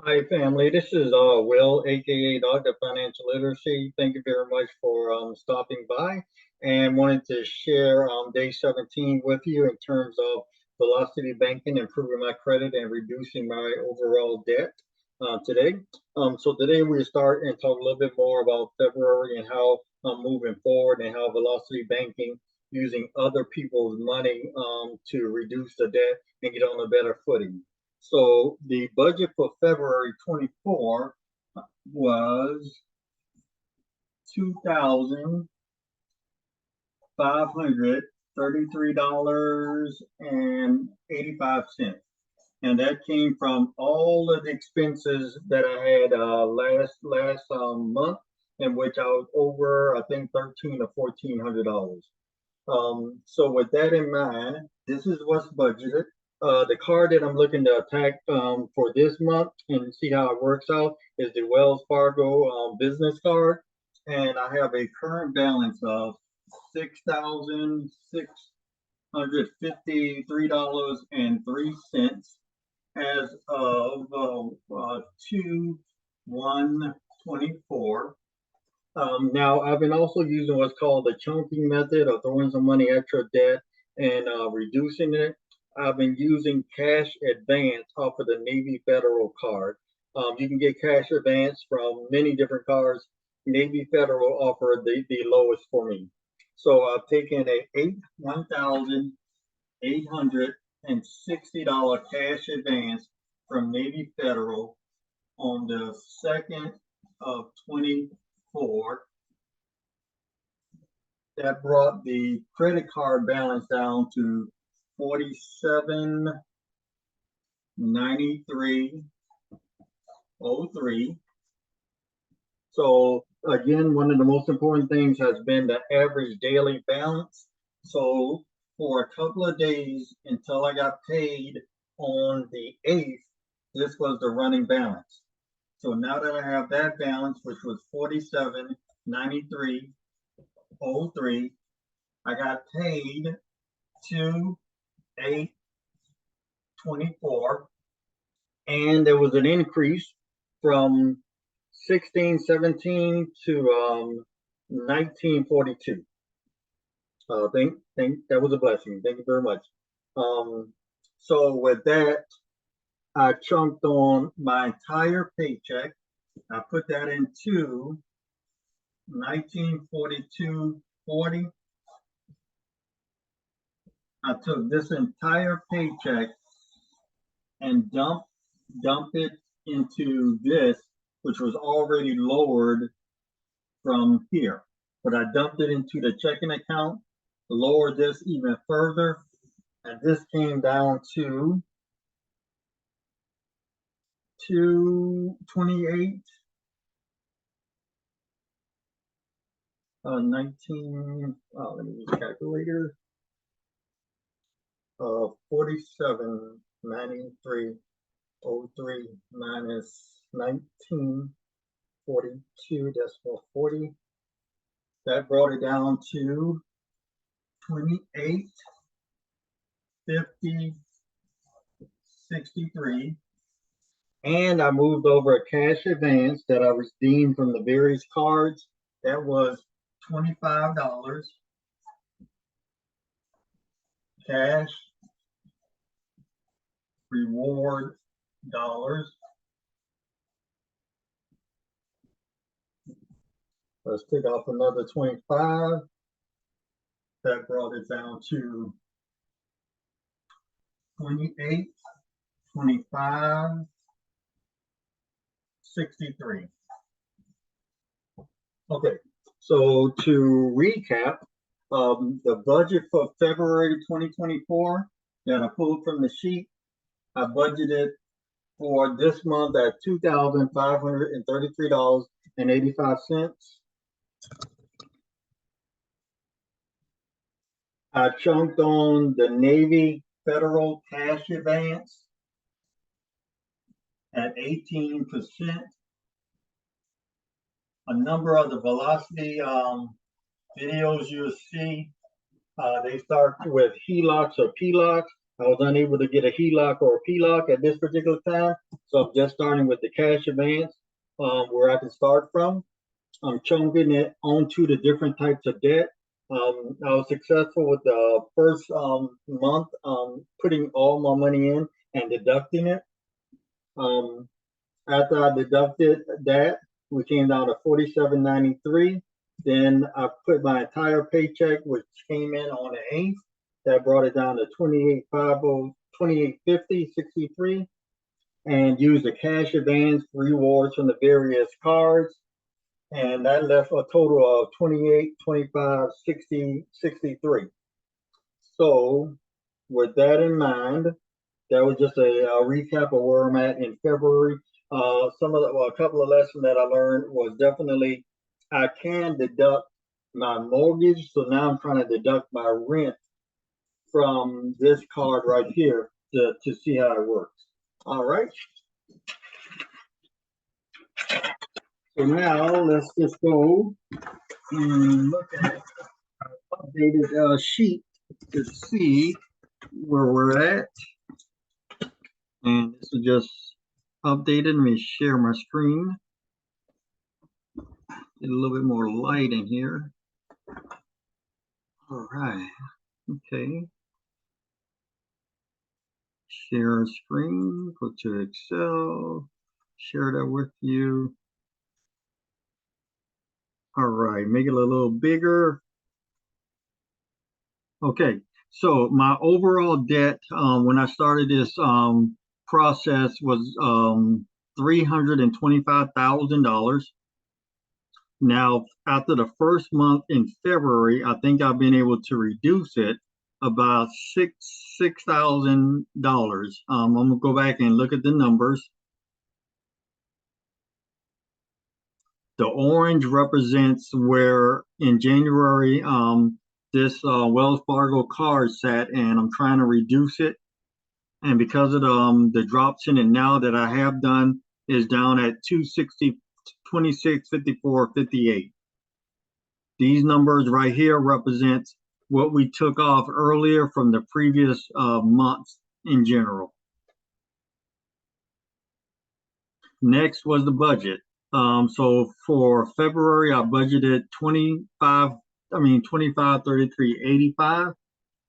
Hi, family. This is Will, aka Dr. Financial Literacy. Thank you very much for stopping by and wanted to share day 17 with you in terms of velocity banking, improving my credit, and reducing my overall debt today. So today we start and talk a little bit more about February and how I'm moving forward and how velocity banking using other people's money to reduce the debt and get on a better footing. So the budget for February 24 was $2,533.85. And that came from all of the expenses that I had last month, in which I was over, I think, $1,300 or $1,400. So with that in mind, this is what's budgeted. The card that I'm looking to attack for this month and see how it works out is the Wells Fargo business card. And I have a current balance of $6,653.03 as of 2/1/24. Now, I've been also using what's called the chunking method of throwing some money at your debt and reducing it. I've been using cash advance off of the Navy Federal card. You can get cash advance from many different cards. Navy Federal offered the lowest for me. So I've taken a $1,860 cash advance from Navy Federal on the 2nd of 24. That brought the credit card balance down to $47.9303. So again, one of the most important things has been the average daily balance. So for a couple of days until I got paid on the 8th, this was the running balance. So now that I have that balance, which was $47.9303, I got paid 2/8/24, and there was an increase from 1617 to 1942. Think that was a blessing. Thank you very much. So with that, I chunked on my entire paycheck. I put that into 1942.40. I took this entire paycheck and dumped it into this, which was already lowered from here. But I dumped it into the checking account, lowered this even further, and this came down to 228, 19, let me use a calculator, 47.9303 minus 1942.40. That brought it down to 28.5063. And I moved over a cash advance that I redeemed from the various cards. That was $25 cash reward dollars. Let's take off another 25. That brought it down to 28.2563. Okay, so to recap, the budget for February 2024 that I pulled from the sheet, I budgeted for this month at $2,533.85. I chunked on the Navy Federal cash advance at 18%. A number of the velocity videos you'll see, they start with HELOCs or PLOCs. I was unable to get a HELOC or a PLOC at this particular time. So I'm just starting with the cash advance, where I can start from. I'm chunking it onto the different types of debt. I was successful with the first month, putting all my money in and deducting it. Um, After I deducted that, we came down to 47.93. Then I put my entire paycheck, which came in on the 8th. That brought it down to 28.50, 28.50.63, and used the cash advance rewards from the various cards. And that left a total of 28, 25, 60, 63. So with that in mind, that was just a recap of where I'm at in February. A couple of lessons that I learned was definitely I can deduct my mortgage. So now I'm trying to deduct my rent from this card right here to see how it works. All right. So now let's just go and look at updated sheet to see where we're at. And this is just updated. Let me share my screen. Get a little bit more light in here. All right. Okay. Share screen. Go to Excel. Share that with you. All right. Make it a little bigger. Okay. So my overall debt when I started this process was $325,000. Now, after the first month in February, I think I've been able to reduce it about $6,000. I'm gonna go back and look at the numbers. The orange represents where in January this Wells Fargo card sat, and I'm trying to reduce it. And because of the drops in it now that I have done is down at 260, 26, 54, 58. These numbers right here represent what we took off earlier from the previous months in general. Next was the budget. So for February, I budgeted 25, 33, 85.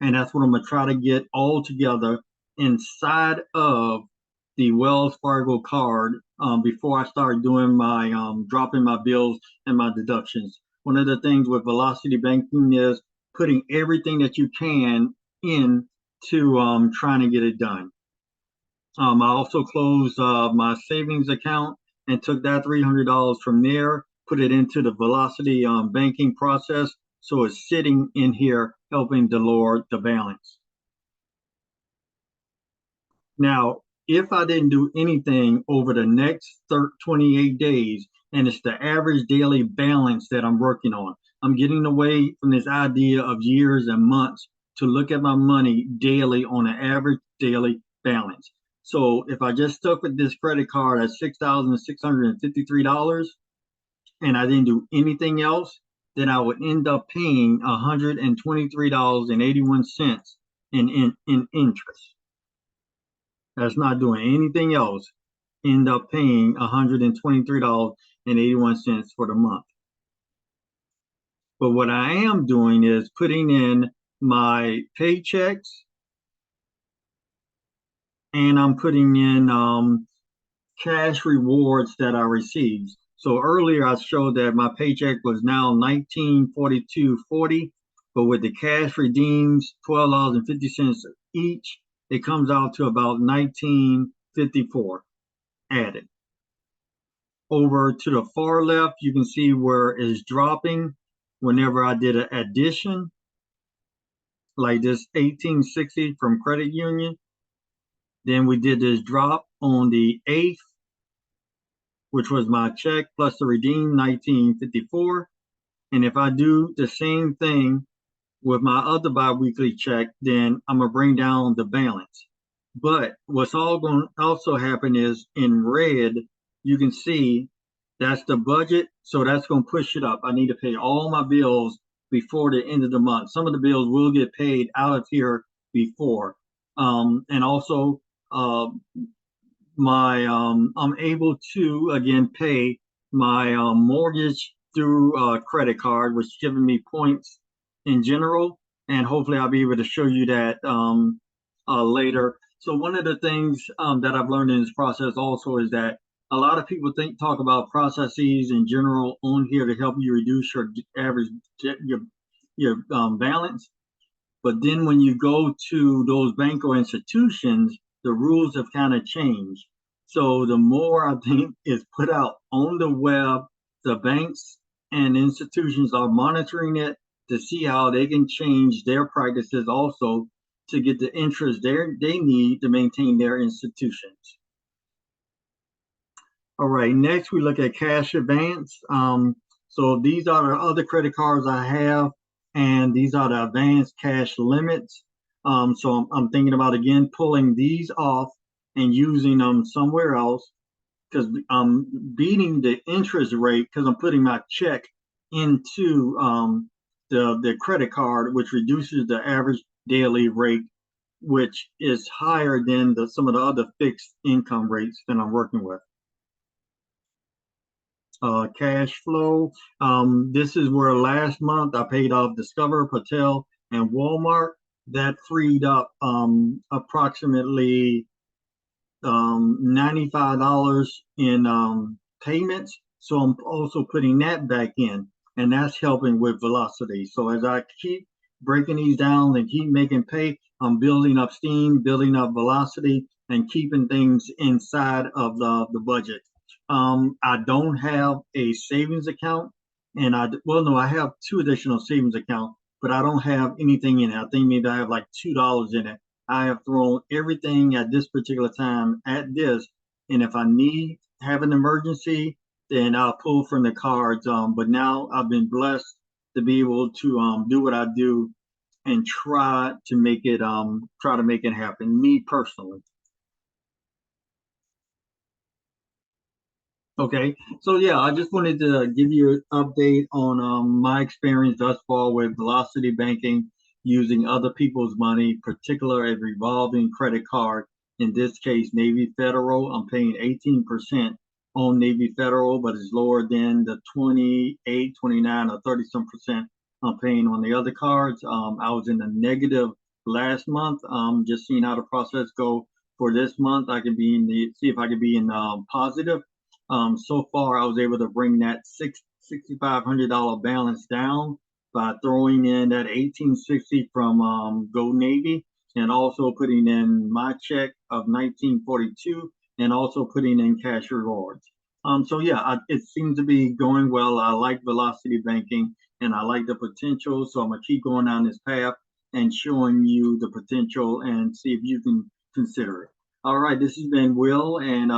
And that's what I'm gonna try to get all together inside of the Wells Fargo card before I start doing my dropping my bills and my deductions. One of the things with velocity banking is putting everything that you can in to trying to get it done. I also closed my savings account and took that $300 from there, put it into the velocity banking process. So it's sitting in here helping to lower the balance. Now, if I didn't do anything over the next 28 days, and it's the average daily balance that I'm working on, I'm getting away from this idea of years and months to look at my money daily on an average daily balance. So if I just stuck with this credit card at $6,653 and I didn't do anything else, then I would end up paying $123.81 in interest. That's not doing anything else. End up paying $123.81 for the month. But what I am doing is putting in my paychecks, and I'm putting in cash rewards that I received. So earlier I showed that my paycheck was now $1942.40, but with the cash redeems, $12.50 each, it comes out to about $19.54 added. Over to the far left, you can see where it's dropping whenever I did an addition, like this 1860 from credit union. Then we did this drop on the 8th, which was my check plus the redeem, 1954. And if I do the same thing with my other biweekly check, then I'm gonna bring down the balance. But what's all going to also happen is in red, you can see that's the budget. So that's going to push it up. I need to pay all my bills before the end of the month. Some of the bills will get paid out of here before. And also my I'm able to again pay my mortgage through credit card, which is giving me points in general, and hopefully I'll be able to show you that later. So one of the things that I've learned in this process also is that a lot of people talk about processes in general on here to help you reduce your average your balance. But then when you go to those bank or institutions, the rules have kind of changed. So the more I think is put out on the web, the banks and institutions are monitoring it to see how they can change their practices also to get the interest they need to maintain their institutions. All right, next we look at cash advance. So these are the other credit cards I have, and these are the advanced cash limits. So I'm thinking about again pulling these off and using them somewhere else because I'm beating the interest rate because I'm putting my check into the credit card, which reduces the average daily rate, which is higher than some of the other fixed income rates that I'm working with. Cash flow. This is where last month I paid off Discover, Patel, and Walmart. That freed up approximately $95 in payments. So I'm also putting that back in, and that's helping with velocity. So as I keep breaking these down and keep making pay, I'm building up steam, building up velocity, and keeping things inside of the budget. I don't have a savings account, and I have two additional savings accounts, but I don't have anything in it. I think maybe I have like $2 in it. I have thrown everything at this particular time at this, and if I have an emergency, then I'll pull from the cards. But now I've been blessed to be able to do what I do and try to make it happen. Me personally. Okay, so yeah, I just wanted to give you an update on my experience thus far with velocity banking using other people's money, particularly a revolving credit card. In this case, Navy Federal. I'm paying 18% on Navy Federal, but it's lower than the 28, 29, or 30 some percent I'm paying on the other cards. I was in the negative last month. Just seeing how the process go for this month. I can see if I can be in positive. So far, I was able to bring that $6,500 balance down by throwing in that 1860 from Go Navy and also putting in my check of 1942 and also putting in cash rewards. So yeah, it seems to be going well. I like velocity banking and I like the potential. So I'm gonna keep going down this path and showing you the potential and see if you can consider it. All right, this has been Will, and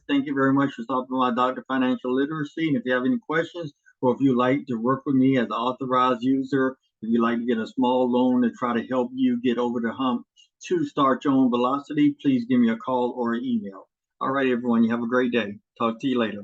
thank you very much for stopping by Dr. Financial Literacy. And if you have any questions, or if you'd like to work with me as an authorized user, if you'd like to get a small loan to try to help you get over the hump to start your own velocity, please give me a call or an email. All right, everyone, you have a great day. Talk to you later.